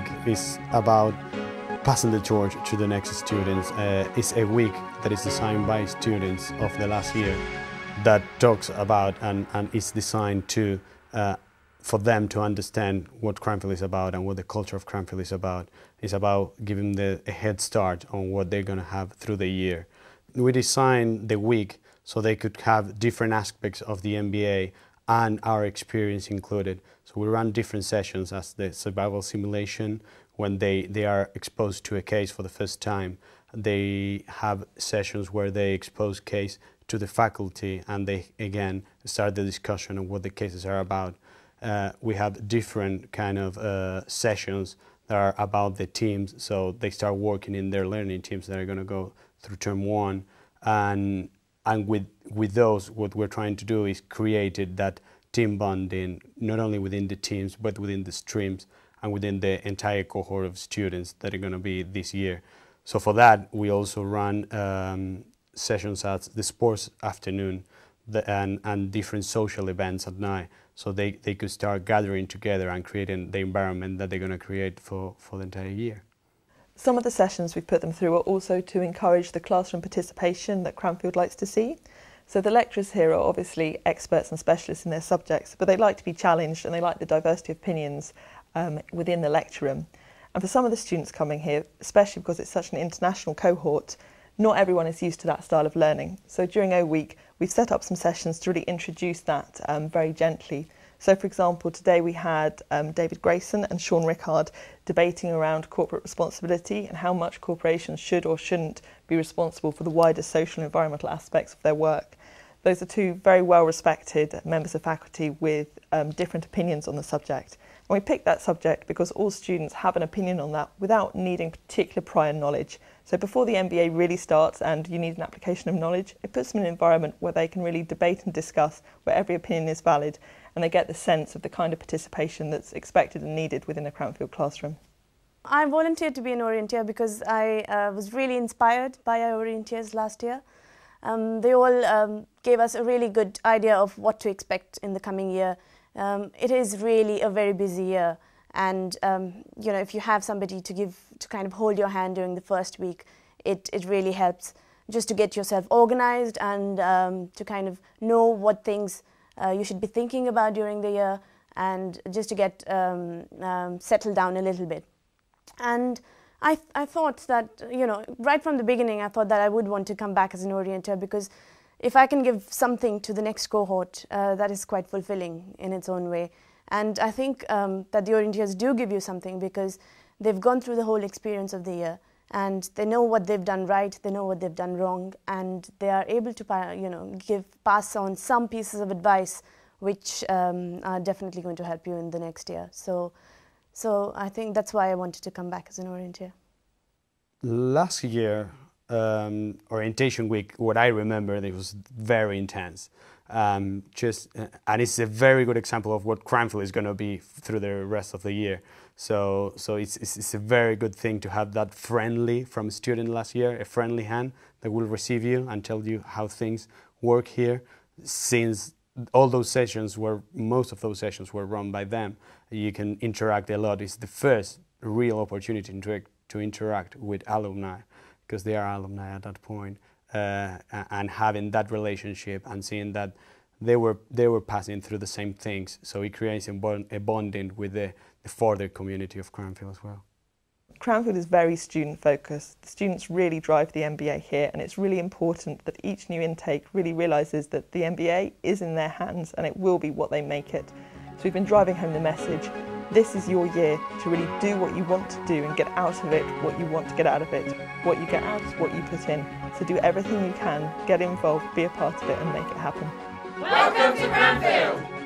week is about passing the torch to the next students. It's a week that is designed by students of the last year that talks about and is designed to for them to understand what Cranfield is about and what the culture of Cranfield is about. It's about giving them a head start on what they're going to have through the year. We designed the week so they could have different aspects of the MBA and our experience included. So we run different sessions as the survival simulation when they are exposed to a case for the first time. They have sessions where they expose case to the faculty and they again start the discussion on what the cases are about. We have different kind of sessions that are about the teams, so they start working in their learning teams that are going to go through term one, and with those what we're trying to do is create that team bonding not only within the teams but within the streams and within the entire cohort of students that are going to be this year. So for that we also run sessions at the sports afternoon and different social events at night, so they could start gathering together and creating the environment that they're going to create for the entire year. Some of the sessions we've put them through are also to encourage the classroom participation that Cranfield likes to see. So the lecturers here are obviously experts and specialists in their subjects, but they like to be challenged and they like the diversity of opinions within the lecture room. And for some of the students coming here, especially because it's such an international cohort, not everyone is used to that style of learning. So during O Week, we've set up some sessions to really introduce that very gently. So for example, today we had David Grayson and Sean Rickard debating around corporate responsibility and how much corporations should or shouldn't be responsible for the wider social and environmental aspects of their work. Those are two very well respected members of faculty with different opinions on the subject. And we picked that subject because all students have an opinion on that without needing particular prior knowledge. So before the MBA really starts and you need an application of knowledge, it puts them in an environment where they can really debate and discuss, where every opinion is valid, and they get the sense of the kind of participation that's expected and needed within a Cranfield classroom. I volunteered to be an Orienteer because I was really inspired by our Orienteers last year. They all gave us a really good idea of what to expect in the coming year. It is really a very busy year, and you know, if you have somebody to kind of hold your hand during the first week, it really helps just to get yourself organized and to kind of know what things you should be thinking about during the year, and just to get settled down a little bit. And I thought that, you know, right from the beginning I thought that I would want to come back as an Orienteer, because if I can give something to the next cohort, that is quite fulfilling in its own way. And I think that the Orienteers do give you something because they've gone through the whole experience of the year and they know what they've done right, they know what they've done wrong, and they are able to, you know, pass on some pieces of advice which are definitely going to help you in the next year. So I think that's why I wanted to come back as an Orienteer. Last year, orientation week, what I remember, it was very intense. And it's a very good example of what Cranfield is going to be through the rest of the year. So it's a very good thing to have that friendly from a student last year, a friendly hand that will receive you and tell you how things work here. Since all those sessions most of those sessions were run by them, you can interact a lot. It's the first real opportunity to interact with alumni, because they are alumni at that point, and having that relationship and seeing that they were passing through the same things. So it creates a bonding with the further community of Cranfield as well. Cranfield is very student focused. The students really drive the MBA here, and it's really important that each new intake really realises that the MBA is in their hands and it will be what they make it. So we've been driving home the message: this is your year to really do what you want to do and get out of it what you want to get out of it. What you get out is what you put in. So do everything you can, get involved, be a part of it and make it happen. Welcome to Cranfield!